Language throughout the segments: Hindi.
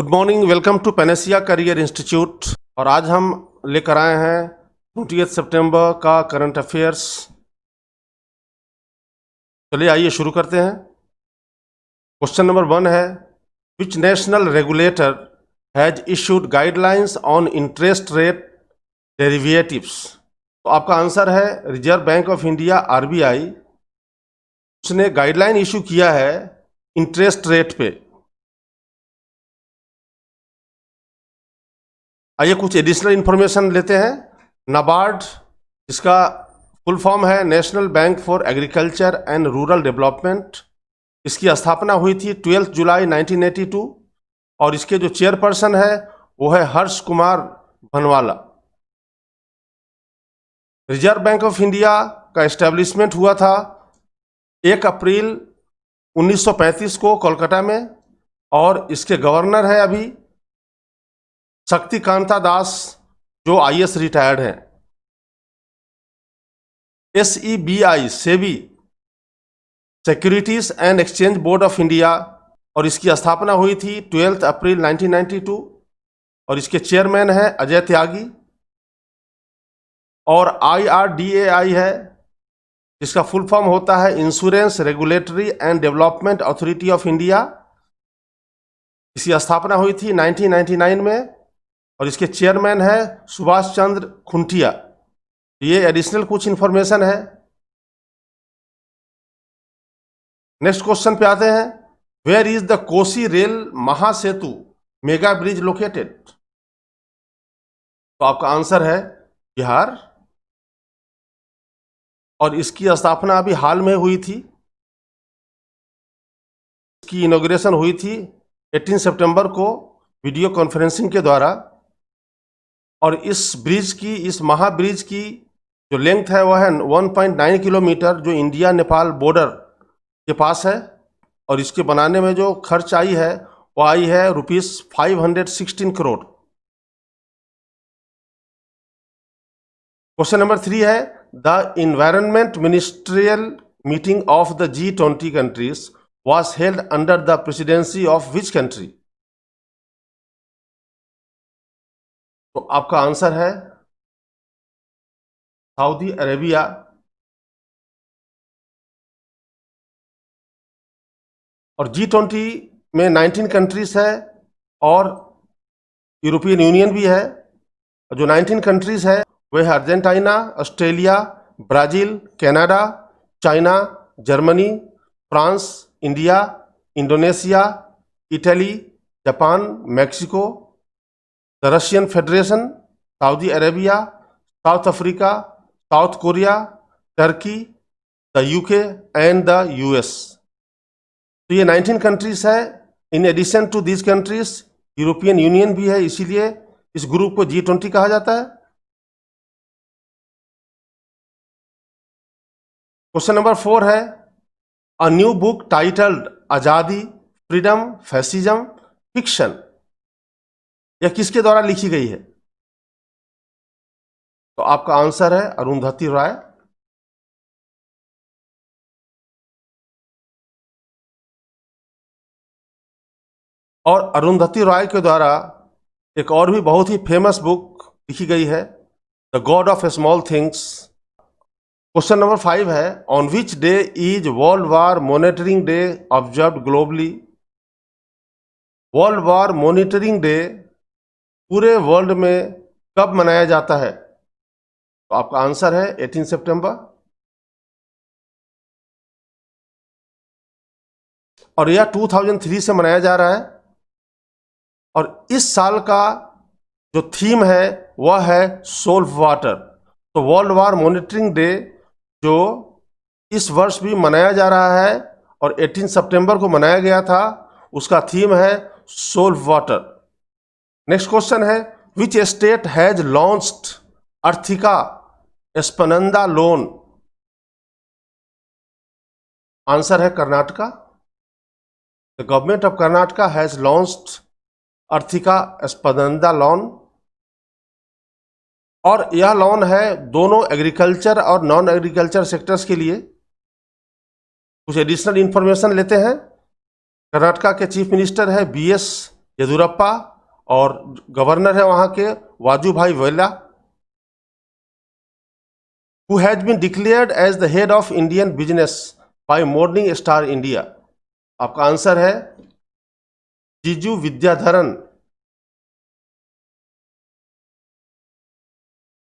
Good morning, welcome to Panacea Career Institute. और आज हम लेकर आए हैं 28 सितंबर का करंट अफेयर्स। चलिए आइए शुरू करते हैं। क्वेश्चन नंबर 1 है, which national regulator has issued guidelines on interest rate derivatives. तो आपका आंसर है reserve Bank of India RBI. उसने गाइडलाइन इशू किया है इंटरेस्ट रेट पे। आइए कुछ एडिशनल इंफॉर्मेशन लेते हैं। नाबार्ड, इसका फुल फॉर्म है national bank for agriculture and rural development. इसकी स्थापना हुई थी 12 जुलाई 1982 और इसके जो चेयरपर्सन है वो है Harsh Kumar Bhanwala. Reserve Bank of India का एस्टेब्लिशमेंट हुआ था 1 अप्रैल 1935 को कोलकाता में, और इसके गवर्नर है अभी शक्तिकांता दास, जो आईएएस रिटायर्ड हैं। SEBI SEBI securities and exchange board of India, और इसकी स्थापना हुई थी 12 अप्रैल 1992 और इसके चेयरमैन है अजय त्यागी। और IRDAI है, जिसका फुल फॉर्म होता है insurance regulatory and development authority of India. इसकी स्थापना हुई थी 1999 में और इसके चेयरमैन है सुभाष चंद्र खुंटिया। ये एडिशनल कुछ इंफॉर्मेशन है। नेक्स्ट क्वेश्चन पे आते हैं, where is the Kosi Rail Mahasetu mega bridge located. तो आपका आंसर है बिहार, और इसकी स्थापना अभी हाल में हुई थी। इसकी इनॉग्रेशन हुई थी 18 सितंबर को वीडियो कॉन्फ्रेंसिंग के द्वारा। और इस महाब्रिज की जो लेंथ है वह है 1.9 किलोमीटर, जो इंडिया नेपाल बॉर्डर के पास है। और इसके बनाने में जो खर्च आई है वो आई है ₹516 करोड़। क्वेश्चन नंबर 3 है, the environment ministerial meeting of the G20 countries was held under the presidency of which country? तो आपका आंसर है सऊदी अरेबिया। और G20 में 19 कंट्रीज है और यूरोपियन यूनियन भी है। जो 19 कंट्रीज है वे है Argentina, Australia, Brazil, Canada, China, Germany, France, India, Indonesia, Italy, Japan, Mexico, the Russian Federation, Saudi Arabia, South Africa, South Korea, Turkey, the UK and the US। तो ये 19 कंट्रीज है। In addition to these countries European Union भी है, इसीलिए इस ग्रुप को G20 कहा जाता है। क्वेश्चन नंबर 4 है, अ न्यू बुक टाइटल्ड आजादी, फ्रीडम, फैसिज्म, फिक्शन, यह किसके द्वारा लिखी गई है। तो आपका आंसर है अरुंधति रॉय। और अरुंधति रॉय के द्वारा एक और भी बहुत ही फेमस बुक लिखी गई है, the God of small things. Question number 5 है, on which day is world war monitoring day observed globally. World war monitoring day पूरे वर्ल्ड में कब मनाया जाता है। तो आपका आंसर है 18 सितंबर। और यह 2003 से मनाया जा रहा है। और इस साल का जो थीम है वह है सोल्व वाटर। तो वर्ल्ड वार मॉनिटरिंग डे जो इस वर्ष भी मनाया जा रहा है और 18 सितंबर को मनाया गया था, उसका थीम है सोल्व वाटर। नेक्स्ट क्वेश्चन है, which state has launched Arthika Spandana loan. Answer है Karnataka. The government of Karnataka has launched Arthika Spandana loan. और यह लोन है दोनों एग्रीकल्चर और नॉन एग्रीकल्चर सेक्टर्स के लिए। कुछ एडिशनल इंफॉर्मेशन लेते हैं। कर्नाटका के चीफ मिनिस्टर है BS येदुरप्पा और गवर्नर है वहां के वाजूभाई वेला, who has been declared as the head of Indian business by Morning Star India। आपका आंसर है जीजू विद्याधरन।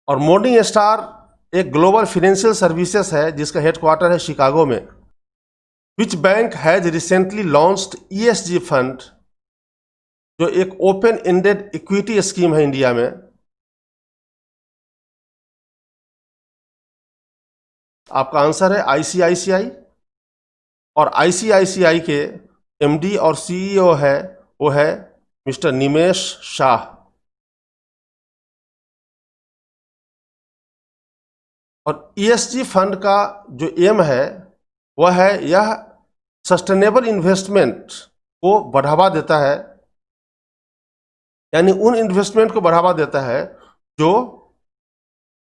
और मॉर्निंग स्टार एक ग्लोबल फाइनेंशियल सर्विसेज है जिसका हेडक्वार्टर है शिकागो में। Which bank has recently launched ESG fund, जो एक ओपन एंडेड इक्विटी स्कीम है इंडिया में। आपका आंसर है ICICI। और ICICI के MD और CEO है वो है मिस्टर निमेश शाह। और ESG फंड का जो एम है वह है यह सस्टेनेबल इन्वेस्टमेंट को बढ़ावा देता है, यानी उन इन्वेस्टमेंट को बढ़ावा देता है जो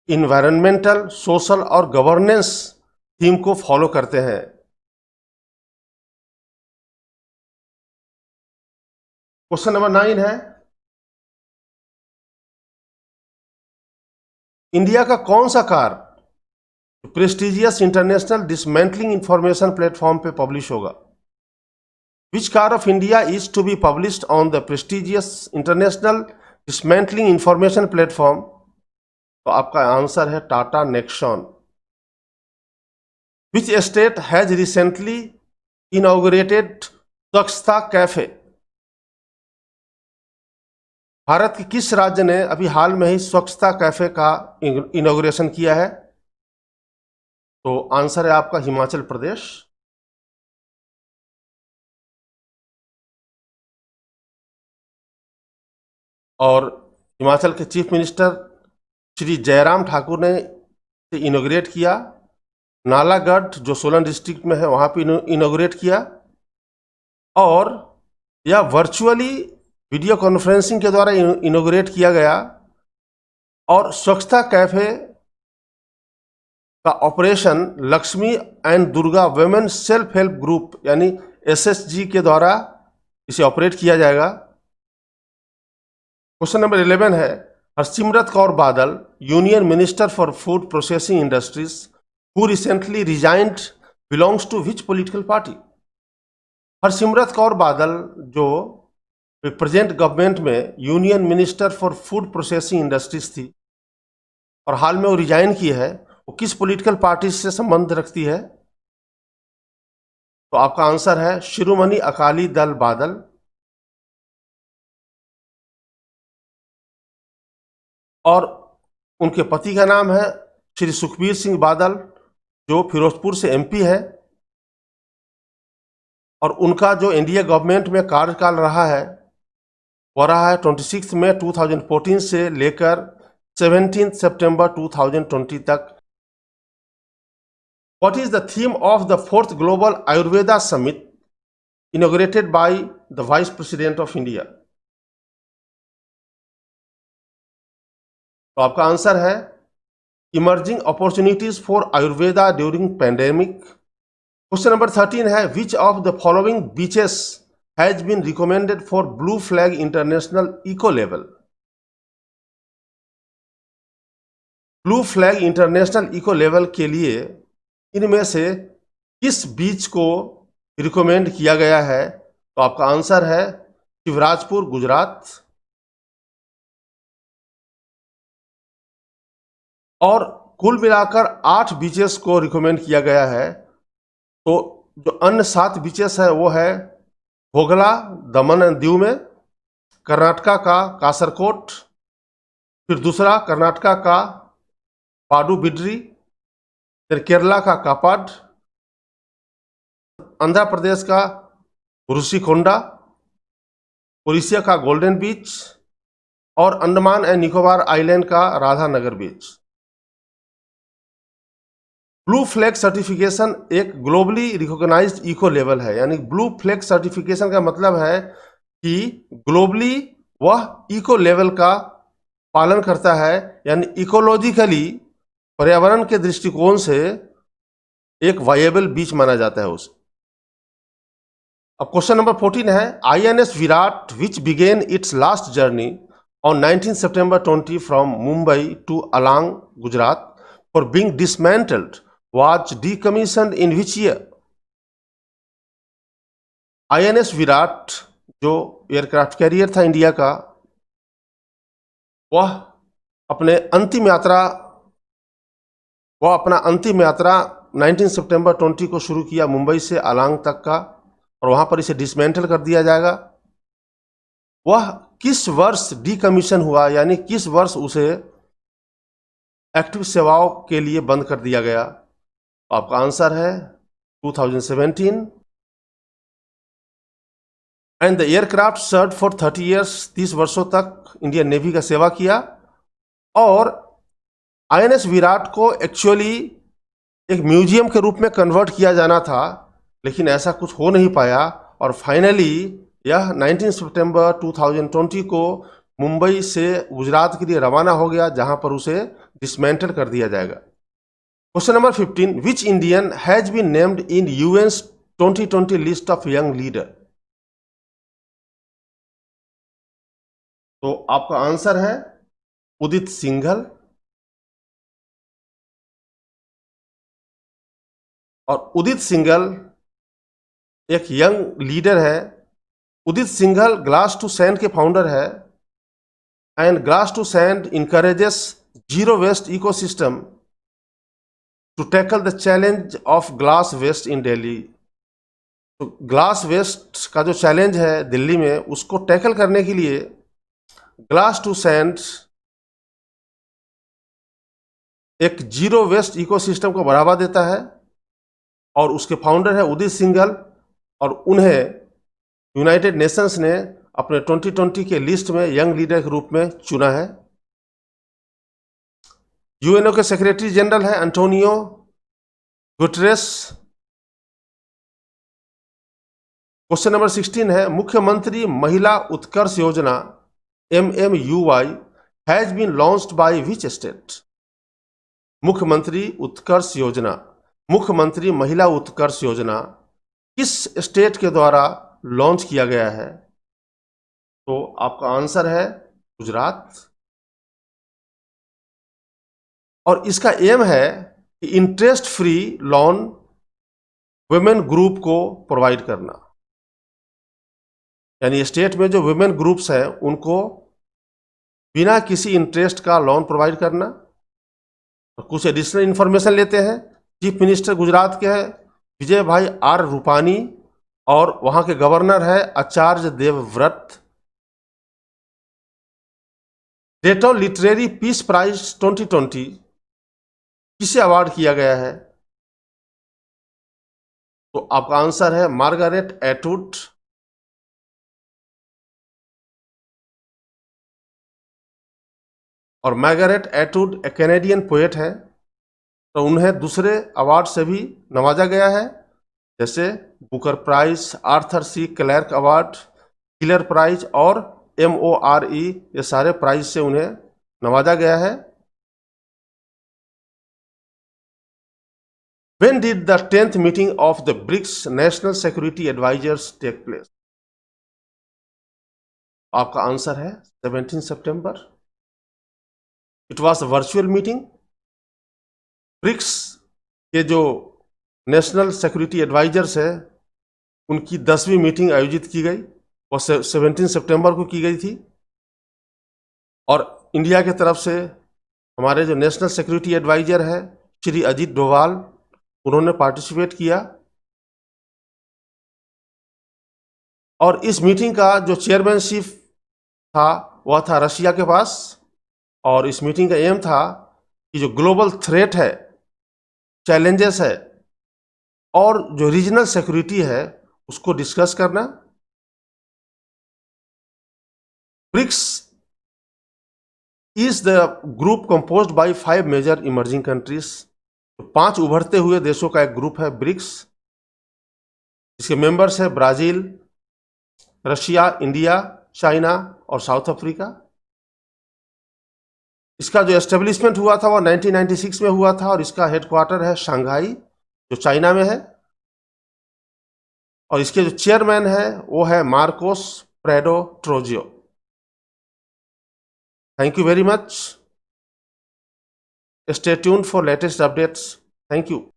इन्वायरमेंटल, सोशल और गवर्नेंस थीम को फॉलो करते हैं। क्वेश्चन नंबर 9 है, इंडिया का कौन सा car prestigious international dismantling information platform पे पब्लिश होगा? Which car of India is to be published on the prestigious international dismantling information platform? तो आपका आंसर है Tata Nexon. Which state has recently inaugurated Swachhata cafe? Bharat के किस राज्य ने अभी हाल में ही स्वच्छता कैफे का इनॉग्रेशन किया है? तो आंसर है आपका हिमाचल प्रदेश। और हिमाचल के चीफ मिनिस्टर श्री जयराम ठाकुर ने इनॉग्रेट किया। नालागढ़ जो सोलन डिस्ट्रिक्ट में है वहां पे इनॉग्रेट किया। और यह वर्चुअली वीडियो कॉन्फ्रेंसिंग के द्वारा इनॉग्रेट किया गया। और स्वच्छता कैफे का operation Lakshmi and Durga women self help group यानी SSG के द्वारा इसे ऑपरेट किया जाएगा। क्वेश्चन नंबर 11 है, Harsimrat Kaur Badal, union minister for food processing industries, who recently resigned, belongs to which political party? Harsimrat Kaur Badal जो प्रेजेंट गवर्नमेंट में union minister for food processing industries थी और हाल में वो रिजाइन की है, वो किस पॉलिटिकल पार्टी से संबंध रखती है? तो आपका आंसर है शिरोमणि अकाली दल बादल। और उनके पति का नाम है श्री सुखबीर सिंह बादल, जो फिरोजपुर से MP है। और उनका जो NDA गवर्नमेंट में कार्यकाल रहा है वह रहा है 26 मई 2014 से लेकर 17 सितंबर 2020 तक। What is the theme of the 4th Global Ayurveda Summit inaugurated by the Vice President of India? तो आपका आंसर है emerging opportunities for Ayurveda during pandemic. Question number 13 है, which of the following beaches has been recommended for blue flag international eco level? Blue flag international eco level के लिए इनमें से किस बीच को रिकमेंड किया गया है? तो आपका आंसर है शिवराजपुर, गुजरात। और कुल मिलाकर 8 बीचेस को रिकमेंड किया गया है। तो जो अन्य 7 बीचेस है वो है भोगला दमन एंड दीव में, कर्नाटका का कासरकोट, फिर दूसरा कर्नाटका का पाडुबिद्री, फिर केरला का कापाड, आंध्र प्रदेश का ऋषिकोंडा, उड़ीसा का गोल्डन बीच और अंडमान एंड निकोबार आइलैंड का राधानगर बीच। ब्लू फ्लैग सर्टिफिकेशन एक ग्लोबली रिकॉग्नाइज्ड इको लेवल है, यानी ब्लू फ्लैग सर्टिफिकेशन का मतलब है कि ग्लोबली वह इको लेवल का पालन करता है, यानी इकोलॉजिकली पर्यावरण के दृष्टिकोण से एक वायबल बीच माना जाता है उसे। अब क्वेश्चन नंबर 14 है, INS Viraat which began its last journey on 19 September 20 from Mumbai to Alang Gujarat for being dismantled was decommissioned in which year? INS Viraat जो एयरक्राफ्ट कैरियर था इंडिया का, वह अपना अंतिम यात्रा 19 सितंबर 20 को शुरू किया मुंबई से अलांग तक का, और वहां पर इसे डिसमेंटल कर दिया जाएगा। वह किस वर्ष डीकमीशन हुआ, यानी किस वर्ष उसे एक्टिव सेवाओं के लिए बंद कर दिया गया? आपका आंसर है 2017। And the aircraft serve for 30 years, 30 वर्षों तक इंडियन नेवी का सेवा किया। और INS विराट को एक्चुअली एक म्यूजियम के रूप में कन्वर्ट किया जाना था, लेकिन ऐसा कुछ हो नहीं पाया, और फाइनली यह 19 सितंबर 2020 को मुंबई से गुजरात के लिए रवाना हो गया, जहां पर उसे डिसमेंटल कर दिया जाएगा। Question number 15, which Indian has been named in UN's 2020 list of young leader? तो आपका आंसर है उदित सिंघल। और उदित सिंघल एक यंग लीडर है। Udit Singhal Glass to Sand के फाउंडर है, and Glass to Sand encourages zero waste ecosystem to tackle the challenge of glass waste in Delhi. तो ग्लास वेस्ट का जो चैलेंज है दिल्ली में, उसको टैकल करने के लिए ग्लास टू सैंड एक जीरो वेस्ट इकोसिस्टम को बढ़ावा देता है, और उसके फाउंडर है उदित सिंघल, और उन्हें यूनाइटेड नेशंस ने अपने 2020 के लिस्ट में यंग लीडर के रूप में चुना है। यूएनओ के सेक्रेटरी जनरल है एंटोनियो गुटेरेस। क्वेश्चन नंबर 16 है, Mukhyamantri Mahila Utkarsh Yojana MMUY has been launched by which state? Mukhyamantri Utkarsh योजना, मुख्यमंत्री महिला उत्कर्ष योजना किस स्टेट के द्वारा लॉन्च किया गया है? तो आपका आंसर है गुजरात। और इसका एम है कि interest free loan women group को प्रोवाइड करना, यानी स्टेट में जो वुमेन ग्रुप्स हैं उनको बिना किसी इंटरेस्ट का लोन प्रोवाइड करना। कुछ एडिशनल इंफॉर्मेशन लेते हैं। चीफ मिनिस्टर गुजरात के हैं विजय भाई आर रूपानी, और वहां के गवर्नर है Acharya Devvrat. डेटो literary peace prize 2020 किसे अवार्ड किया गया है? तो आपका आंसर है मार्गारेट एटवुड। और मार्गारेट एटवुड एक कैनेडियन पोएट है, तो उन्हें दूसरे अवार्ड से भी नवाजा गया है, जैसे Booker Prize, Arthur C Clarke award, killer prize और MORE, ये सारे प्राइज से उन्हें नवाजा गया है। When did the 10th meeting of the BRICS National Security Advisors take place? आपका आंसर है 17 सितंबर। It was a virtual meeting. BRICS के जो नेशनल सिक्योरिटी एडवाइजर्स है, उनकी 10वीं मीटिंग आयोजित की गई, वो 17 सितंबर को की गई थी। और इंडिया की तरफ से हमारे जो नेशनल सिक्योरिटी एडवाइजर है श्री अजीत डोभाल, उन्होंने पार्टिसिपेट किया। और इस मीटिंग का जो चेयरमैनशिप था वह था रशिया के पास, और इस मीटिंग का एम था कि जो ग्लोबल थ्रेट है, चैलेंजेस है, और जो रीजनल सिक्योरिटी है उसको डिस्कस करना। BRICS is the group composed by 5 major emerging countries. 5 उभरते हुए देशों का एक ग्रुप है ब्रिक्स। इसके मेंबर्स है ब्राजील, रशिया, इंडिया, चाइना और साउथ अफ्रीका। इसका जो एस्टेब्लिशमेंट हुआ था वो 1996 में हुआ था, और इसका हेडक्वार्टर है शंघाई, जो चाइना में है। और इसके जो चेयरमैन है वो है Marcos Prado Troyjo. Thank you very much. Stay tuned for latest updates. Thank you.